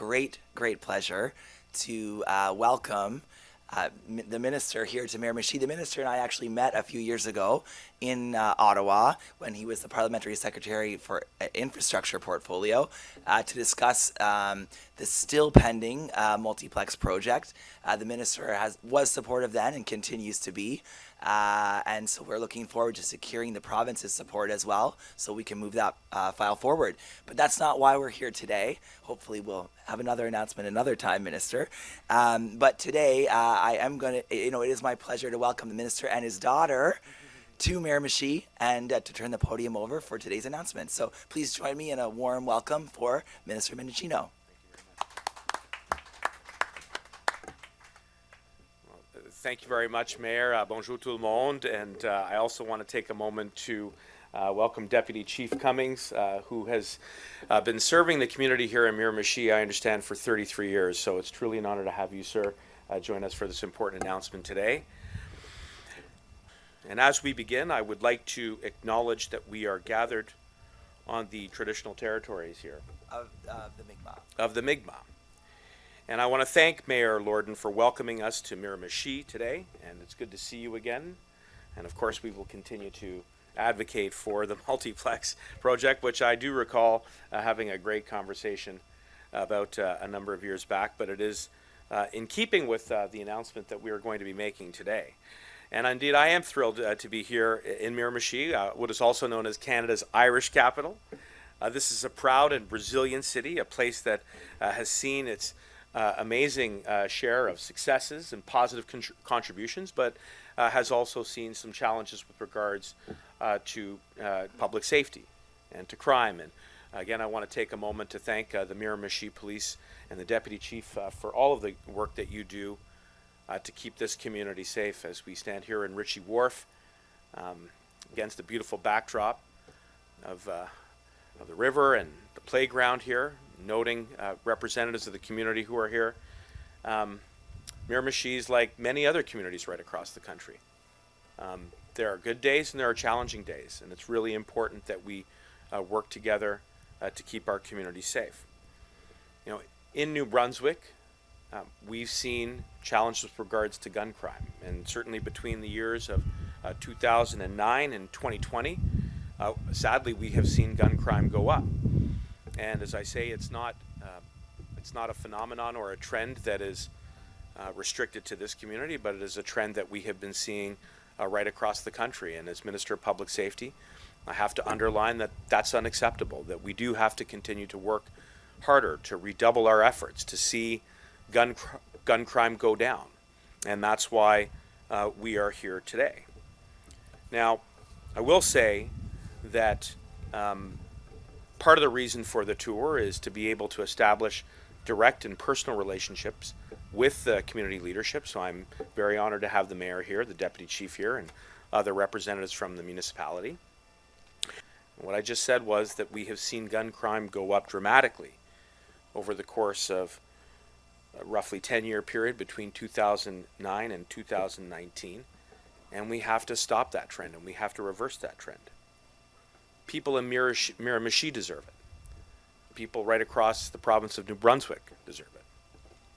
great pleasure to welcome the minister here to Miramichi. The minister and I actually met a few years ago in Ottawa when he was the parliamentary secretary for infrastructure portfolio to discuss the still pending multiplex project. The minister was supportive then and continues to be. And so we're looking forward to securing the province's support as well so we can move that file forward. But that's not why we're here today. Hopefully we'll have another announcement another time, Minister. But today I am going to, it is my pleasure to welcome the Minister and his daughter to Miramichi and to turn the podium over for today's announcement. So please join me in a warm welcome for Minister Mendicino. Thank you very much, Mayor. Bonjour tout le monde. And I also want to take a moment to welcome Deputy Chief Cummings, who has been serving the community here in Miramichi, I understand, for 33 years. So it's truly an honor to have you, sir, join us for this important announcement today. And as we begin, I would like to acknowledge that we are gathered on the traditional territories here Of the Mi'kmaq. of the Mi'kmaq. And I want to thank Mayor Lorden for welcoming us to Miramichi today, and it's good to see you again. And of course, we will continue to advocate for the multiplex project, which I do recall having a great conversation about a number of years back, but it is in keeping with the announcement that we are going to be making today. And indeed, I am thrilled to be here in Miramichi, what is also known as Canada's Irish capital. This is a proud and resilient city, a place that has seen its amazing share of successes and positive contributions, but has also seen some challenges with regards to public safety and to crime. And again, I want to take a moment to thank the Miramichi Police and the Deputy Chief for all of the work that you do to keep this community safe as we stand here in Ritchie Wharf against the beautiful backdrop of the river and the playground here, noting representatives of the community who are here. Miramichi is like many other communities right across the country. There are good days and there are challenging days, and it's really important that we work together to keep our community safe. In New Brunswick, we've seen challenges with regards to gun crime, and certainly between the years of 2009 and 2020, sadly, we have seen gun crime go up. And as I say, it's not a phenomenon or a trend that is restricted to this community, but it is a trend that we have been seeing right across the country. And as Minister of Public Safety, I have to underline that that's unacceptable, that we do have to continue to work harder to redouble our efforts to see gun crime go down. And that's why we are here today. Now, I will say that part of the reason for the tour is to be able to establish direct and personal relationships with the community leadership. So I'm very honored to have the mayor here, the deputy chief here, and other representatives from the municipality. What I just said was that we have seen gun crime go up dramatically over the course of a roughly 10-year period between 2009 and 2019. And we have to stop that trend, and we have to reverse that trend. People in Miramichi deserve it. People right across the province of New Brunswick deserve it.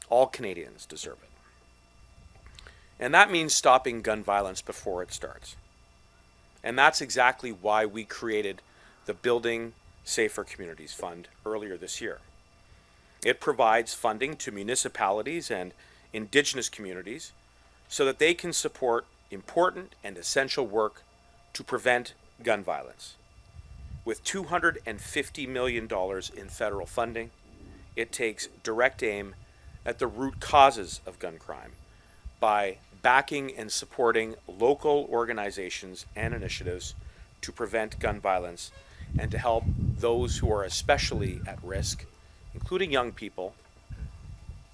All Canadians deserve it. And that means stopping gun violence before it starts. And that's exactly why we created the Building Safer Communities Fund earlier this year. It provides funding to municipalities and Indigenous communities so that they can support important and essential work to prevent gun violence. With $250 million in federal funding, it takes direct aim at the root causes of gun crime by backing and supporting local organizations and initiatives to prevent gun violence and to help those who are especially at risk, including young people,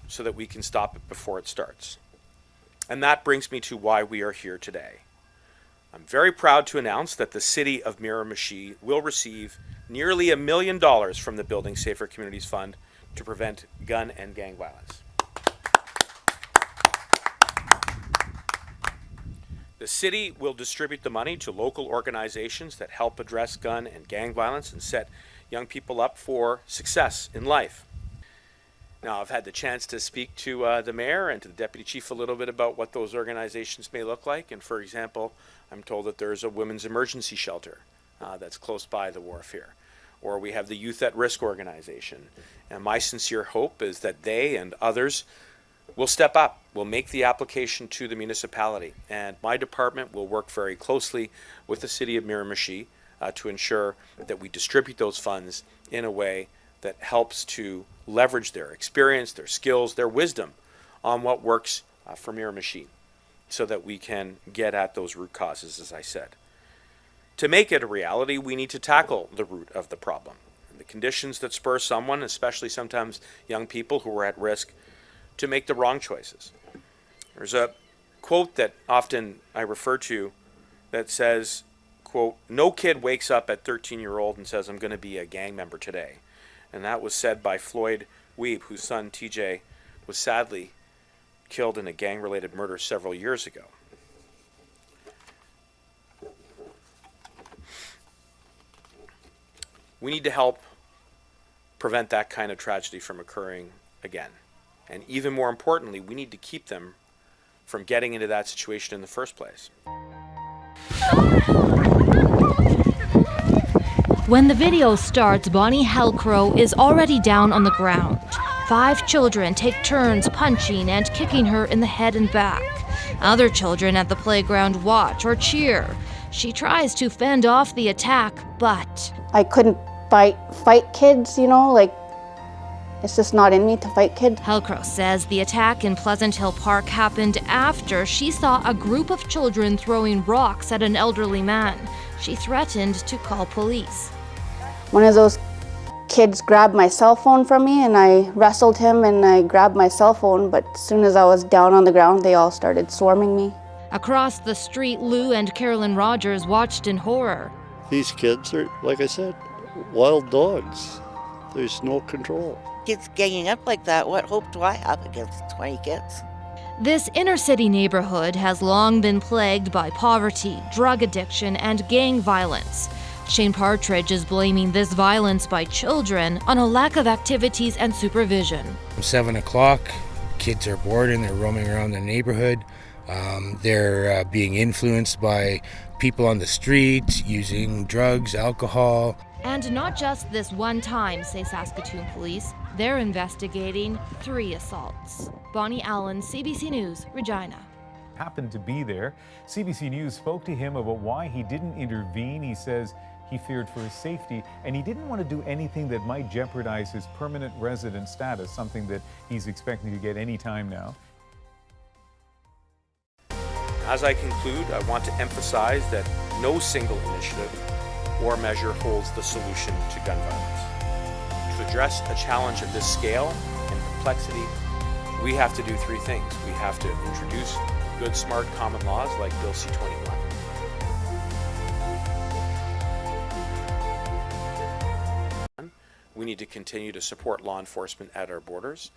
so that we can stop it before it starts. And that brings me to why we are here today. I'm very proud to announce that the City of Miramichi will receive nearly $1 million from the Building Safer Communities Fund to prevent gun and gang violence. The city will distribute the money to local organizations that help address gun and gang violence and set young people up for success in life. Now, I've had the chance to speak to the mayor and to the deputy chief a little bit about what those organizations may look like. And for example, I'm told that there's a women's emergency shelter that's close by the wharf here. Or we have the Youth at Risk organization. And my sincere hope is that they and others will step up, will make the application to the municipality. And my department will work very closely with the city of Miramichi to ensure that we distribute those funds in a way that helps to leverage their experience, their skills, their wisdom on what works for Miramichi so that we can get at those root causes, as I said. To make it a reality, we need to tackle the root of the problem. The conditions that spur someone, especially sometimes young people who are at risk, to make the wrong choices. There's a quote that often I refer to that says, quote, "No kid wakes up at 13-year-old and says, I'm going to be a gang member today." And that was said by Floyd Weeb, whose son TJ was sadly killed in a gang-related murder several years ago. We need to help prevent that kind of tragedy from occurring again. And even more importantly, we need to keep them from getting into that situation in the first place. When the video starts, Bonnie Hellcrow is already down on the ground. 5 children take turns punching and kicking her in the head and back. Other children at the playground watch or cheer. She tries to fend off the attack, but I couldn't fight kids, like it's just not in me to fight kids. Hellcrow says the attack in Pleasant Hill Park happened after she saw a group of children throwing rocks at an elderly man. She threatened to call police. One of those kids grabbed my cell phone from me and I wrestled him and I grabbed my cell phone, but as soon as I was down on the ground, they all started swarming me. Across the street, Lou and Carolyn Rogers watched in horror. These kids are, like I said, wild dogs. There's no control. Kids ganging up like that, what hope do I have against 20 kids? This inner-city neighborhood has long been plagued by poverty, drug addiction, and gang violence. Shane Partridge is blaming this violence by children on a lack of activities and supervision. 7 o'clock, kids are bored and they're roaming around the neighborhood. They're being influenced by people on the street, using drugs, alcohol. And not just this one time, say Saskatoon police. They're investigating 3 assaults. Bonnie Allen, CBC News, Regina. Happened to be there. CBC News spoke to him about why he didn't intervene. He says he feared for his safety and he didn't want to do anything that might jeopardize his permanent resident status, something that he's expecting to get any time now. As I conclude, I want to emphasize that no single initiative or measure holds the solution to gun violence. To address a challenge of this scale and complexity, we have to do 3 things. We have to introduce good, smart common laws like Bill C-21. We need to continue to support law enforcement at our borders.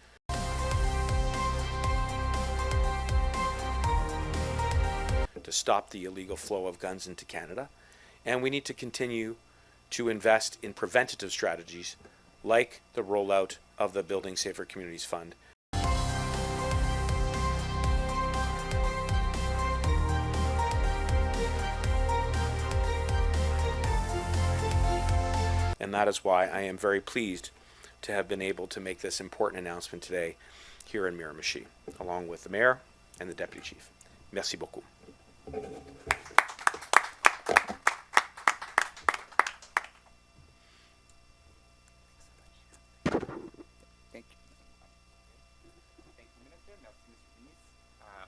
To stop the illegal flow of guns into Canada. And we need to continue to invest in preventative strategies like the rollout of the Building Safer Communities Fund. And that is why I am very pleased to have been able to make this important announcement today here in Miramichi, along with the Mayor and the Deputy Chief. Merci beaucoup.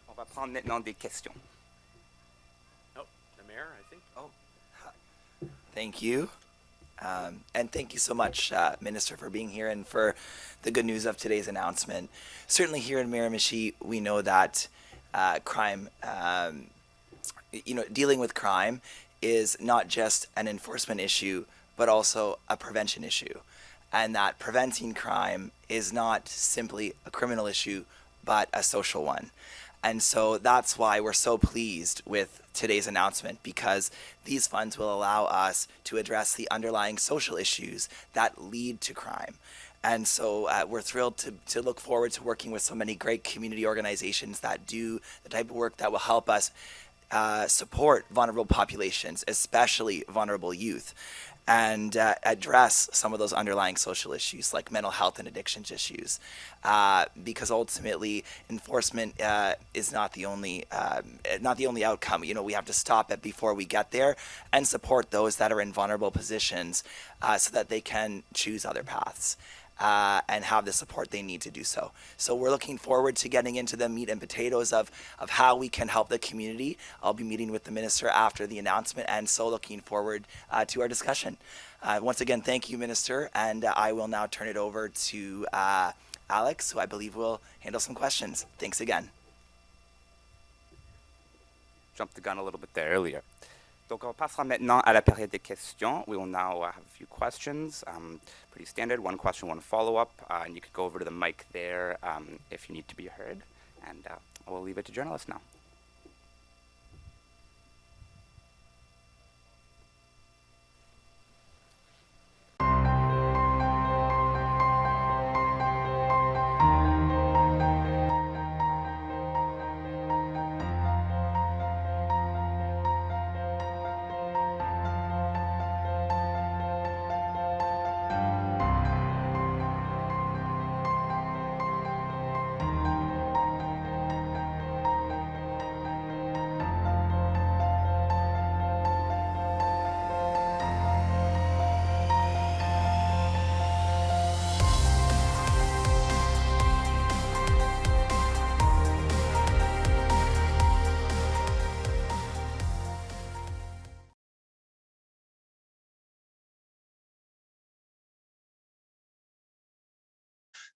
On va prendre maintenant des questions. Oh, the Mayor, I think. Oh, thank you. And thank you so much, Minister, for being here and for the good news of today's announcement. Certainly here in Miramichi, we know that crime, dealing with crime is not just an enforcement issue, but also a prevention issue. And that preventing crime is not simply a criminal issue, but a social one. And so that's why we're so pleased with today's announcement, because these funds will allow us to address the underlying social issues that lead to crime. And so we're thrilled to look forward to working with so many great community organizations that do the type of work that will help us support vulnerable populations, especially vulnerable youth, and address some of those underlying social issues like mental health and addictions issues, because ultimately enforcement is not the only outcome. We have to stop it before we get there and support those that are in vulnerable positions so that they can choose other paths. And have the support they need to do so. So we're looking forward to getting into the meat and potatoes of how we can help the community. I'll be meeting with the minister after the announcement, and so looking forward to our discussion. Once again, thank you, Minister, and I will now turn it over to Alex, who I believe will handle some questions. Thanks again. Jumped the gun a little bit there earlier. Donc, on passera maintenant à la période des questions. We will now have a few questions. Pretty standard, one question, one follow-up. And you could go over to the mic there if you need to be heard. And I will leave it to journalists now.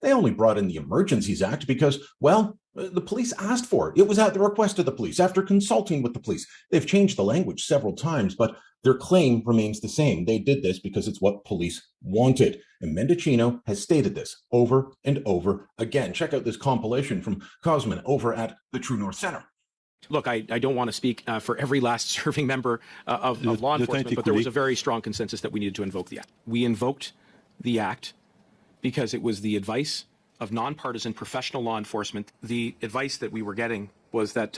They only brought in the Emergencies Act because, well, the police asked for it. It was at the request of the police after consulting with the police. They've changed the language several times, but their claim remains the same. They did this because it's what police wanted. And Mendicino has stated this over and over again. Check out this compilation from Cosman over at the True North Center. Look, I don't want to speak for every last serving member of law enforcement, but there was a very strong consensus that we needed to invoke the act. We invoked the act because it was the advice of nonpartisan professional law enforcement. The advice that we were getting was that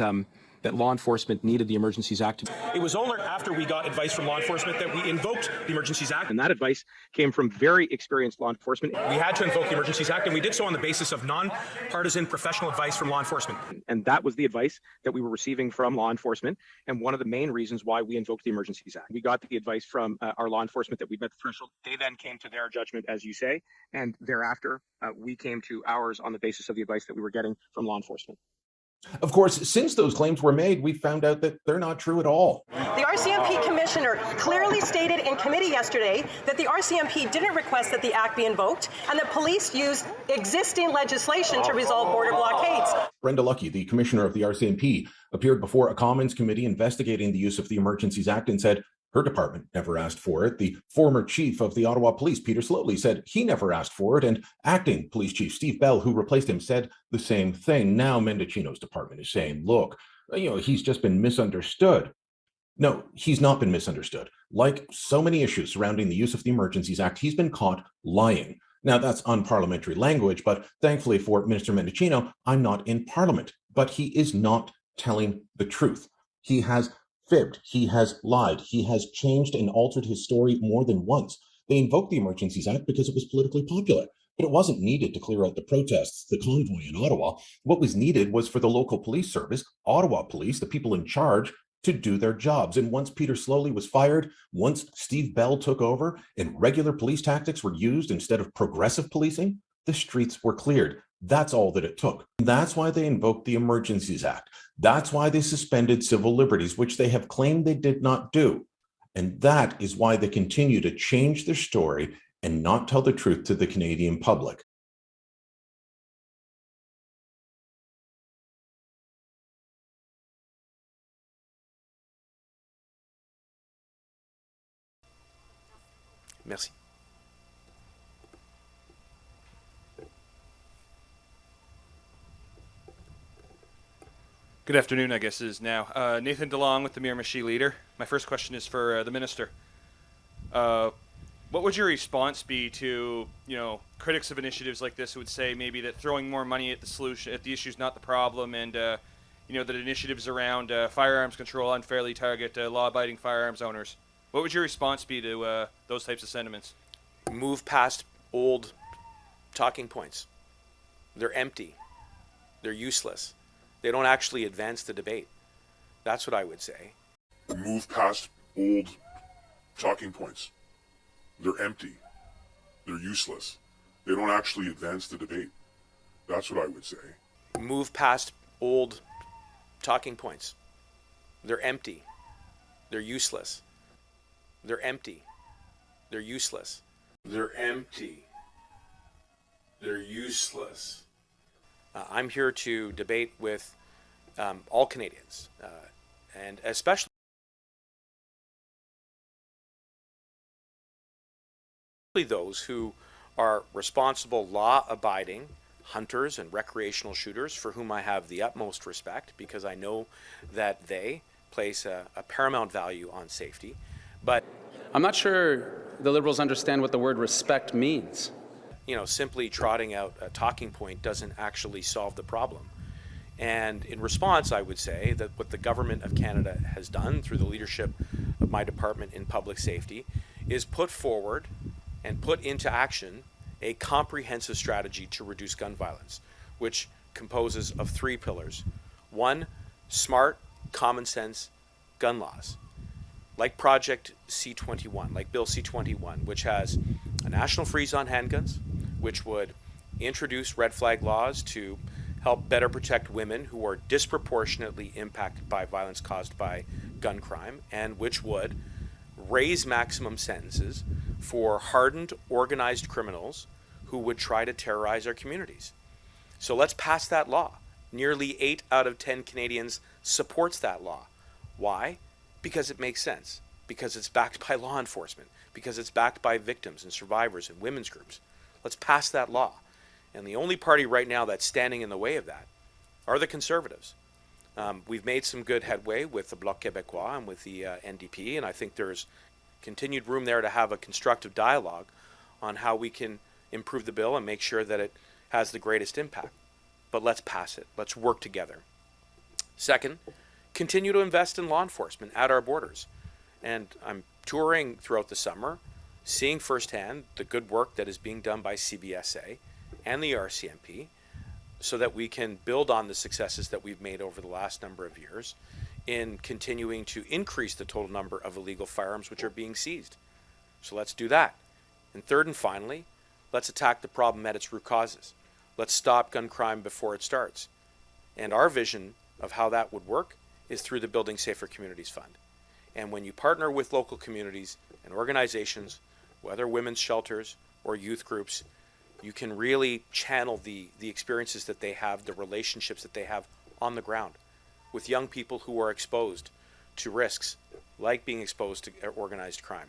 that law enforcement needed the Emergencies Act. It was only after we got advice from law enforcement that we invoked the Emergencies Act, and that advice came from very experienced law enforcement. We had to invoke the Emergencies Act, and we did so on the basis of nonpartisan professional advice from law enforcement. And that was the advice that we were receiving from law enforcement, and one of the main reasons why we invoked the Emergencies Act. We got the advice from our law enforcement that we met the threshold. They then came to their judgment, as you say, and thereafter we came to ours on the basis of the advice that we were getting from law enforcement. Of course, since those claims were made, we found out that they're not true at all. The RCMP commissioner clearly stated in committee yesterday that the RCMP didn't request that the act be invoked and that police used existing legislation to resolve border blockades. Brenda Luckie, the commissioner of the RCMP, appeared before a Commons committee investigating the use of the Emergencies Act and said her department never asked for it. The former chief of the Ottawa Police, Peter Slowly, said he never asked for it. And acting police chief Steve Bell, who replaced him, said the same thing. Now Mendicino's department is saying, look, he's just been misunderstood. No, he's not been misunderstood. Like so many issues surrounding the use of the Emergencies Act, he's been caught lying. Now, that's unparliamentary language, but thankfully for Minister Mendicino, I'm not in Parliament. But he is not telling the truth. He has fibbed, he has lied, he has changed and altered his story more than once. They invoked the Emergencies Act because it was politically popular, but it wasn't needed to clear out the protests, the convoy in Ottawa. What was needed was for the local police service, Ottawa Police, the people in charge, to do their jobs. And once Peter Slowly was fired, once Steve Bell took over and regular police tactics were used instead of progressive policing, the streets were cleared. That's all that it took. That's why they invoked the Emergencies Act. That's why they suspended civil liberties, which they have claimed they did not do. And that is why they continue to change their story and not tell the truth to the Canadian public. Merci. Good afternoon, I guess it is now. Nathan DeLong with the Miramichi Leader. My first question is for the Minister. What would your response be to, critics of initiatives like this who would say maybe that throwing more money at the solution, at the issue is not the problem, and that initiatives around firearms control unfairly target law-abiding firearms owners? What would your response be to those types of sentiments? Move past old talking points. They're empty. They're useless. They don't actually advance the debate. That's what I would say. Move past old talking points. They're empty. They're useless. They don't actually advance the debate. That's what I would say. Move past old talking points. They're empty. They're useless. They're empty. They're useless. They're empty. They're useless. I'm here to debate with all Canadians, and especially those who are responsible, law-abiding hunters and recreational shooters, for whom I have the utmost respect, because I know that they place a paramount value on safety. But I'm not sure the Liberals understand what the word respect means. Simply trotting out a talking point doesn't actually solve the problem. And in response, I would say that what the Government of Canada has done through the leadership of my department in public safety is put forward and put into action a comprehensive strategy to reduce gun violence, which composes of 3 pillars. 1, smart, common sense gun laws, like Project C-21, like Bill C-21, which has a national freeze on handguns, which would introduce red flag laws to help better protect women who are disproportionately impacted by violence caused by gun crime, and which would raise maximum sentences for hardened, organized criminals who would try to terrorize our communities. So let's pass that law. Nearly 8 out of 10 Canadians supports that law. Why? Because it makes sense. Because it's backed by law enforcement. Because it's backed by victims and survivors and women's groups. Let's pass that law. And the only party right now that's standing in the way of that are the Conservatives. We've made some good headway with the Bloc Québécois and with the NDP, and I think there's continued room there to have a constructive dialogue on how we can improve the bill and make sure that it has the greatest impact. But let's pass it. Let's work together. Second, continue to invest in law enforcement at our borders. And I'm touring throughout the summer, seeing firsthand the good work that is being done by CBSA and the RCMP, so that we can build on the successes that we've made over the last number of years in continuing to increase the total number of illegal firearms which are being seized. So let's do that. And third and finally, let's attack the problem at its root causes. Let's stop gun crime before it starts. And our vision of how that would work is through the Building Safer Communities Fund. And when you partner with local communities and organizations, whether women's shelters or youth groups, you can really channel the experiences that they have, the relationships that they have on the ground with young people who are exposed to risks like being exposed to organized crime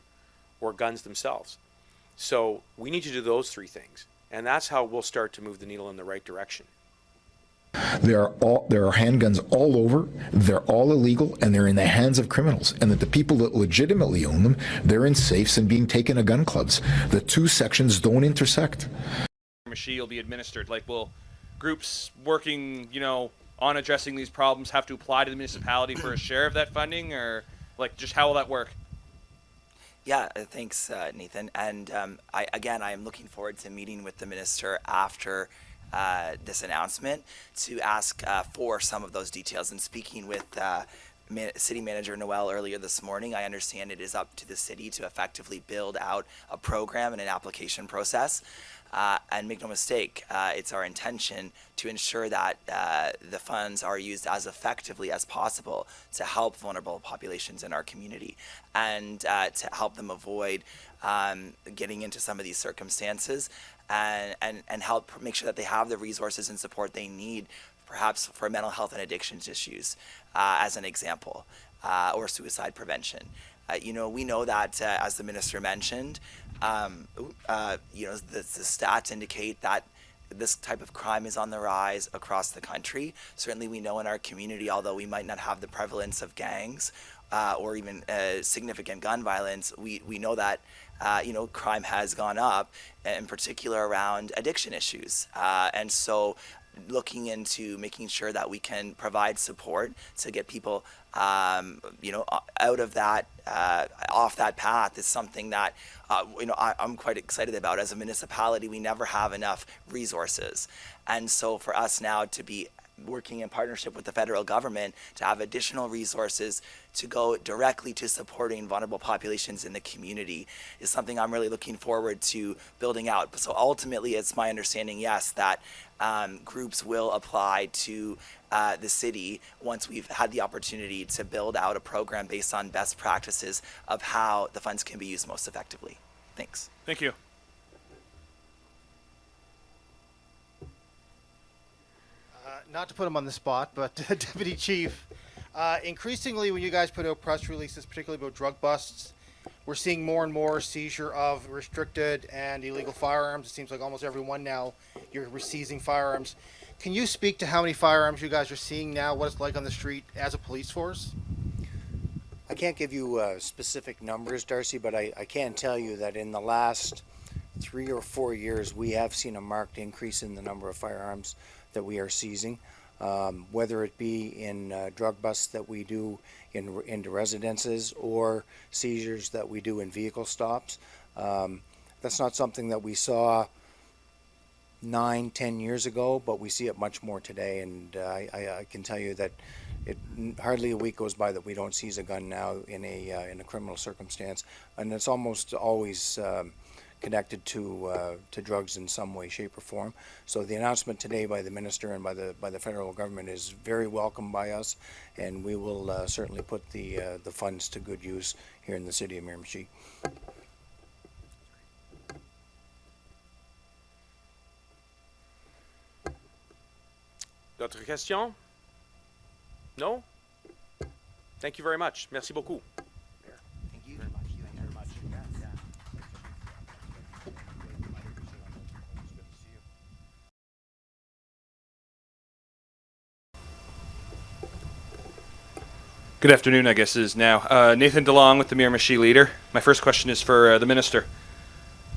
or guns themselves. So we need to do those 3 things, and that's how we'll start to move the needle in the right direction. There are handguns all over, they're all illegal, and they're in the hands of criminals. And that the people that legitimately own them, they're in safes and being taken to gun clubs. The 2 sections don't intersect. Miramichi will be administered. Like, will groups working, on addressing these problems have to apply to the municipality for a share of that funding, or just how will that work? Yeah, thanks, Nathan. And I am looking forward to meeting with the minister after this announcement to ask for some of those details. And speaking with City Manager Noel earlier this morning, I understand it is up to the city to effectively build out a program and an application process. And make no mistake, it's our intention to ensure that the funds are used as effectively as possible to help vulnerable populations in our community and to help them avoid getting into some of these circumstances and help make sure that they have the resources and support they need, perhaps for mental health and addictions issues, as an example, or suicide prevention. We know that, as the minister mentioned, the stats indicate that this type of crime is on the rise across the country. Certainly we know in our community, although we might not have the prevalence of gangs or even significant gun violence, we know that crime has gone up, in particular around addiction issues. And so looking into making sure that we can provide support to get people out of that, off that path is something that I'm quite excited about. As a municipality, we never have enough resources, and so for us now to be working in partnership with the federal government to have additional resources to go directly to supporting vulnerable populations in the community is something I'm really looking forward to building out. So ultimately, it's my understanding, yes, that groups will apply to the city once we've had the opportunity to build out a program based on best practices of how the funds can be used most effectively. Thanks. Thank you. Not to put him on the spot, but Deputy Chief, increasingly when you guys put out press releases, particularly about drug busts, we're seeing more and more seizure of restricted and illegal firearms. It seems like almost every one now you're seizing firearms. Can you speak to how many firearms you guys are seeing now, what it's like on the street as a police force? I can't give you specific numbers, Darcy, but I can tell you that in the last 3 or 4 years, we have seen a marked increase in the number of firearms that we are seizing, whether it be in drug busts that we do into residences or seizures that we do in vehicle stops. That's not something that we saw 9-10 years ago, but we see it much more today, and I can tell you that hardly a week goes by that we don't seize a gun now in a criminal circumstance, and it's almost always connected to drugs in some way, shape, or form. So the announcement today by the minister and by the federal government is very welcome by us, and we will certainly put the funds to good use here in the city of Miramichi. D'autres questions? No? Thank you very much. Merci beaucoup. Thank you very much. Good afternoon, I guess it is now. Nathan DeLong with the Miramichi Leader. My first question is for the Minister.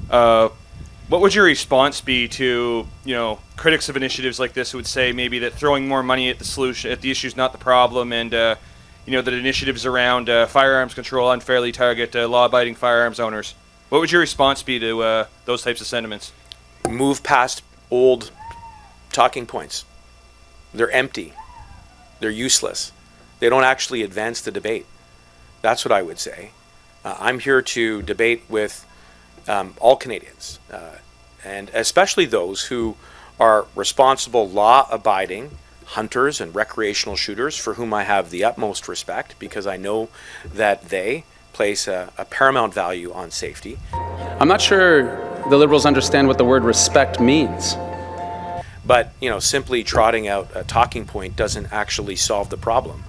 What would your response be to, critics of initiatives like this who would say maybe that throwing more money at the issue is not the problem, and that initiatives around firearms control unfairly target law-abiding firearms owners? What would your response be to those types of sentiments? Move past old talking points. They're empty. They're useless. They don't actually advance the debate. That's what I would say. I'm here to debate with all Canadians, and especially those who are responsible, law-abiding hunters and recreational shooters, for whom I have the utmost respect, because I know that they place a paramount value on safety. I'm not sure the Liberals understand what the word respect means. But, simply trotting out a talking point doesn't actually solve the problem.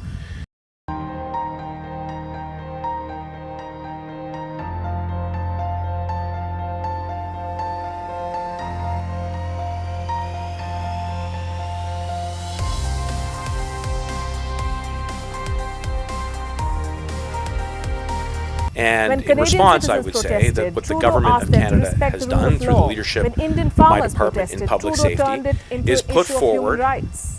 And in response, I would say that what the government of Canada has done through the leadership of my department in public safety is put forward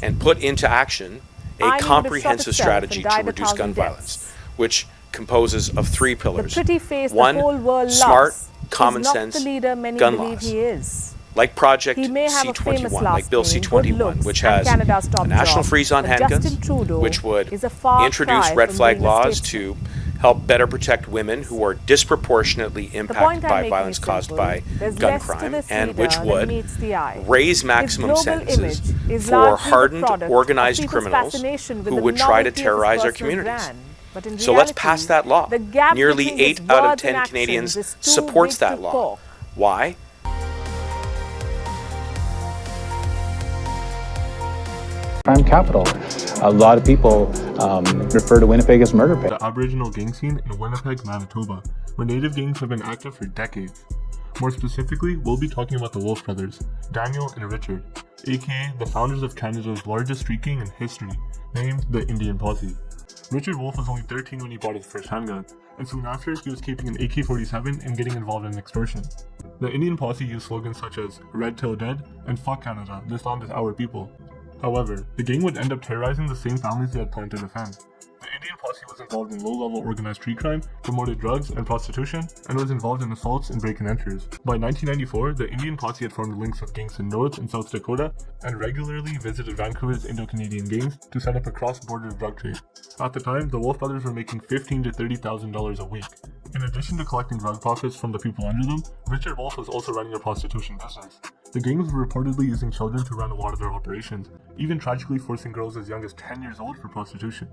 and put into action a comprehensive strategy to reduce gun violence, which composes of 3 pillars. 1, smart, common sense gun laws. Like Project C-21, like Bill C-21, which has a national freeze on handguns, which would introduce red flag laws to help better protect women who are disproportionately impacted by violence caused by gun crime, and which would raise maximum sentences for hardened, organized criminals who would try to terrorize our communities. So let's pass that law. Nearly 8 out of 10 Canadians supports that law. Why? Crime capital. A lot of people refer to Winnipeg as murder pit. The Aboriginal gang scene in Winnipeg, Manitoba, where native gangs have been active for decades. More specifically, we'll be talking about the Wolf brothers, Daniel and Richard, aka the founders of Canada's largest street gang in history, named the Indian Posse. Richard Wolf was only 13 when he bought his first handgun, and soon after he was keeping an AK-47 and getting involved in extortion. The Indian Posse used slogans such as "Red Till Dead" and "Fuck Canada, this land is our people." However, the gang would end up terrorizing the same families they had planned to defend. The Indian Posse was involved in low-level organized street crime, promoted drugs and prostitution, and was involved in assaults and break-and enters. By 1994, the Indian Posse had formed links with gangs in North and South Dakota, and regularly visited Vancouver's Indo-Canadian gangs to set up a cross-border drug trade. At the time, the Wolf brothers were making $15,000 to $30,000 a week. In addition to collecting drug profits from the people under them, Richard Wolf was also running a prostitution business. The gangs were reportedly using children to run a lot of their operations, even tragically forcing girls as young as 10 years old for prostitution.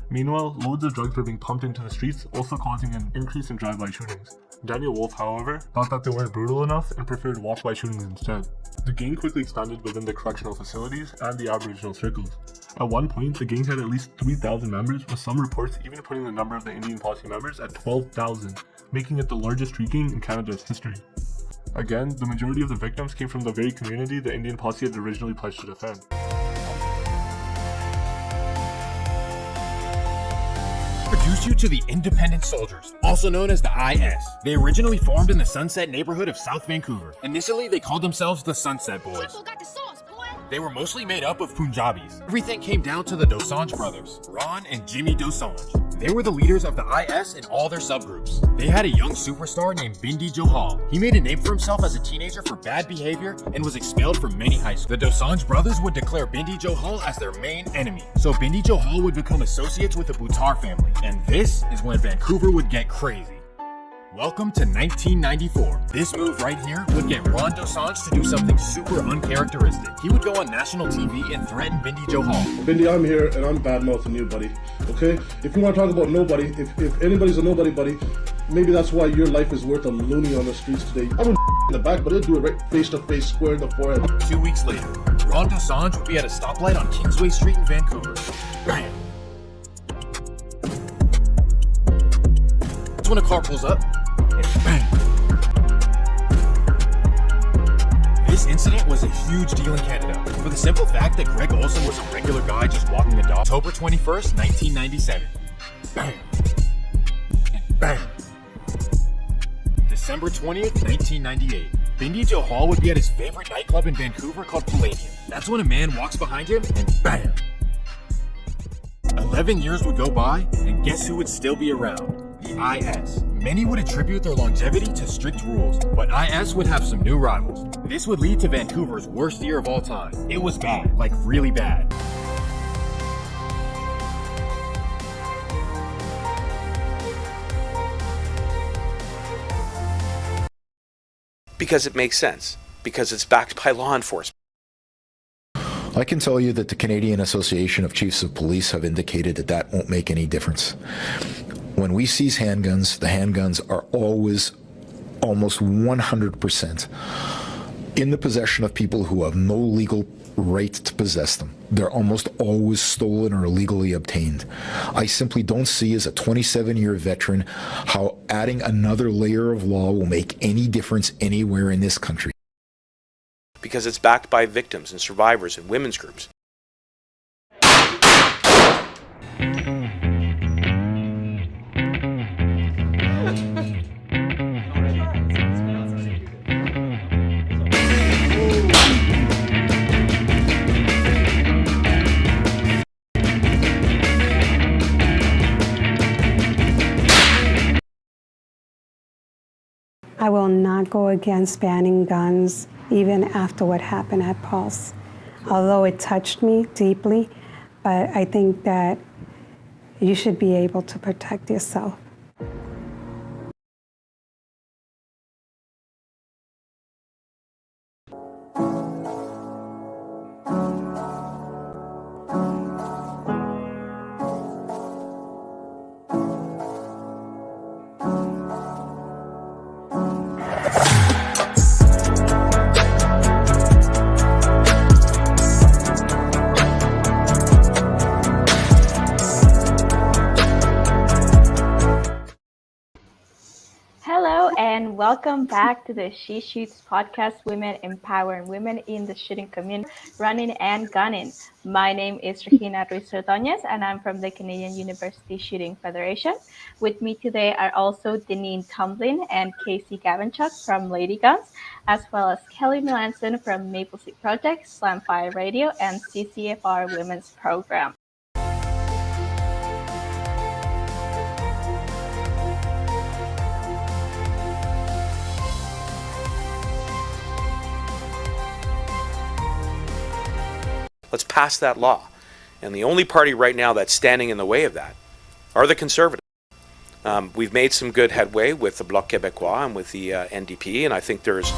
Meanwhile, loads of drugs were being pumped into the streets, also causing an increase in drive-by shootings. Daniel Wolf, however, thought that they weren't brutal enough and preferred walk-by shootings instead. The gang quickly expanded within the correctional facilities and the Aboriginal circles. At one point, the gang had at least 3,000 members, with some reports even putting the number of the Indian Posse members at 12,000, making it the largest street gang in Canada's history. Again, the majority of the victims came from the very community the Indian Posse had originally pledged to defend. Introduce you to the Independent Soldiers, also known as the IS. They originally formed in the Sunset neighborhood of South Vancouver. Initially, they called themselves the Sunset Boys. They were mostly made up of Punjabis. Everything came down to the Dosanjh brothers, Ron and Jimmy Dosanjh. They were the leaders of the IS and all their subgroups. They had a young superstar named Bindi Johal. He made a name for himself as a teenager for bad behavior and was expelled from many high schools. The Dosanjh brothers would declare Bindi Johal as their main enemy, so Bindi Johal would become associates with the Buttar family. And this is when Vancouver would get crazy. Welcome to 1994. This move right here would get Ron Dosanjh to do something super uncharacteristic. He would go on national TV and threaten Bindi Johal. Bindi, I'm here and I'm bad-mouthing you, buddy. Okay? If you want to talk about nobody, if anybody's a nobody, buddy, maybe that's why your life is worth a loony on the streets today. I wouldn't in the back, but I'd do it right face-to-face, square in the forehead. 2 weeks later, Ron Dosanjh would be at a stoplight on Kingsway Street in Vancouver. Bam! That's when a car pulls up, and bang! This incident was a huge deal in Canada, for the simple fact that Greg Olson was a regular guy just walking the dog. October 21st, 1997. Bang! And bang! December 20th, 1998. Bindi Johal would be at his favorite nightclub in Vancouver called Palladium. That's when a man walks behind him, and bam! 11 years would go by, and guess who would still be around? The IS. Many would attribute their longevity to strict rules, but IS would have some new rivals. This would lead to Vancouver's worst year of all time. It was bad, like really bad. Because it makes sense. Because it's backed by law enforcement. I can tell you that the Canadian Association of Chiefs of Police have indicated that that won't make any difference. When we seize handguns, the handguns are always almost 100% in the possession of people who have no legal right to possess them. They're almost always stolen or illegally obtained. I simply don't see, as a 27-year veteran, how adding another layer of law will make any difference anywhere in this country. Because it's backed by victims and survivors and women's groups. I will not go against banning guns, even after what happened at Pulse. Although it touched me deeply, but I think that you should be able to protect yourself. welcome back to the She Shoots podcast, Women Empowering Women in the Shooting Community, Running and Gunning. My name is Regina Ruiz-Ordóñez, and I'm from the Canadian University Shooting Federation. With me today are also Deneen Tumblin and Casey Gavanchuk from Lady Guns, as well as Kelly Melanson from Maple Seed Project, Slamfire Radio, and CCFR Women's Program. Let's pass that law. And the only party right now that's standing in the way of that are the Conservatives. We've made some good headway with the Bloc Québécois and with the NDP, and I think there's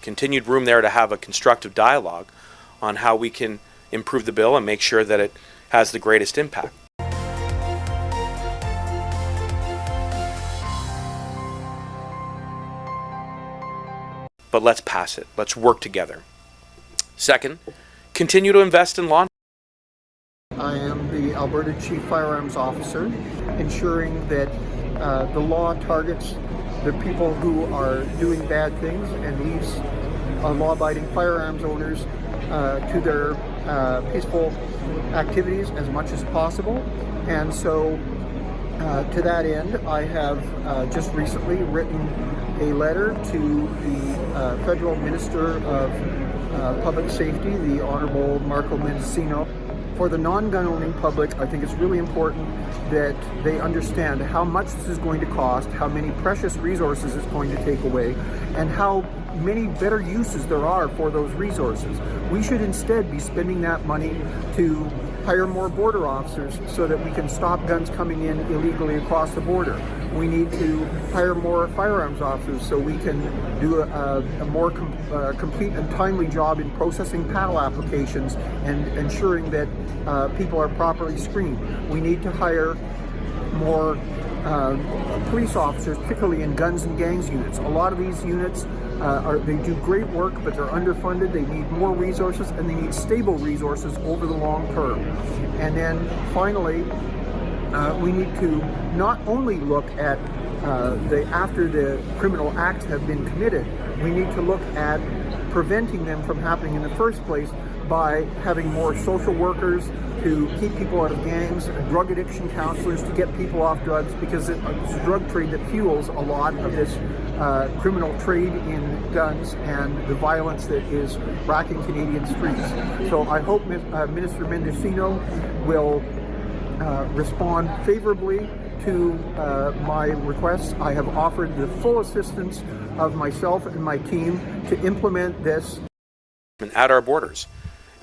continued room there to have a constructive dialogue on how we can improve the bill and make sure that it has the greatest impact. But let's pass it. Let's work together. Second, continue to invest in law. I am the Alberta Chief Firearms Officer, ensuring that the law targets the people who are doing bad things and leaves law-abiding firearms owners to their peaceful activities as much as possible. And so to that end, I have just recently written a letter to the Federal Minister of Public Safety, the Honourable Marco Mendicino. For the non-gun owning public, I think it's really important that they understand how much this is going to cost, how many precious resources it's going to take away, and how many better uses there are for those resources. We should instead be spending that money to hire more border officers so that we can stop guns coming in illegally across the border. We need to hire more firearms officers so we can do a more complete and timely job in processing PAL applications and ensuring that people are properly screened. We need to hire more police officers, particularly in guns and gangs units. A lot of these units they do great work, but they're underfunded. They need more resources, and they need stable resources over the long term. And then finally, we need to not only look at after the criminal acts have been committed, we need to look at preventing them from happening in the first place by having more social workers to keep people out of gangs, drug addiction counselors to get people off drugs, because it's a drug trade that fuels a lot of this criminal trade in guns and the violence that is racking Canadian streets. So I hope Minister Mendicino will respond favorably to my requests. I have offered the full assistance of myself and my team to implement this At our borders.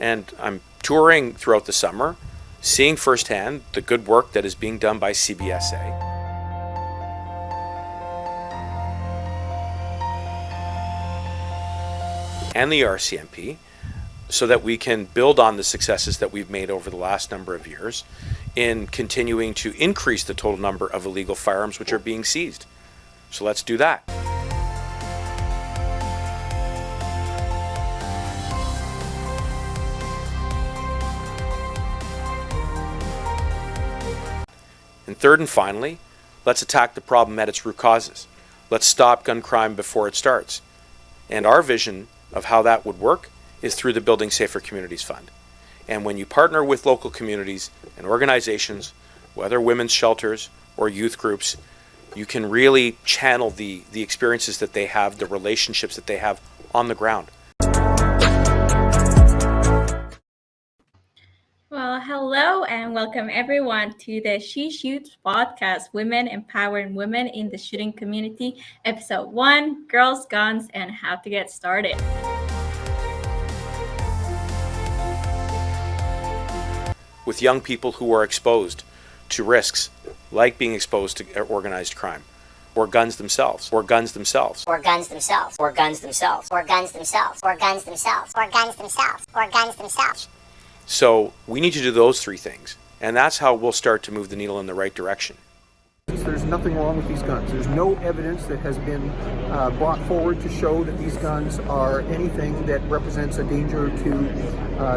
And I'm touring throughout the summer, seeing firsthand the good work that is being done by CBSA. And the RCMP, so that we can build on the successes that we've made over the last number of years in continuing to increase the total number of illegal firearms which are being seized. So let's do that. And third and finally, let's attack the problem at its root causes. Let's stop gun crime before it starts. And our vision of how that would work is through the Building Safer Communities Fund. And when you partner with local communities and organizations, whether women's shelters or youth groups, you can really channel the experiences that they have, the relationships that they have on the ground. Well, hello and welcome everyone to the She Shoots podcast, Women Empowering Women in the Shooting Community, Episode 1, Girls, Guns, and How to Get Started. With young people who are exposed to risks, like being exposed to organized crime, or guns themselves, or guns themselves, or guns themselves, or guns themselves, or guns themselves, or guns themselves, or guns themselves, or guns themselves. So we need to do those three things, and that's how we'll start to move the needle in the right direction. There's nothing wrong with these guns. There's no evidence that has been brought forward to show that these guns are anything that represents a danger to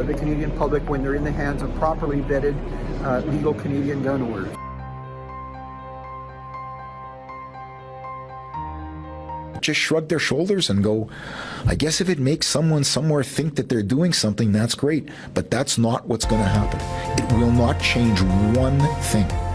the Canadian public when they're in the hands of properly vetted legal Canadian gun owners. just shrug their shoulders and go, I guess if it makes someone somewhere think that they're doing something, that's great. But that's not what's going to happen. It will not change one thing.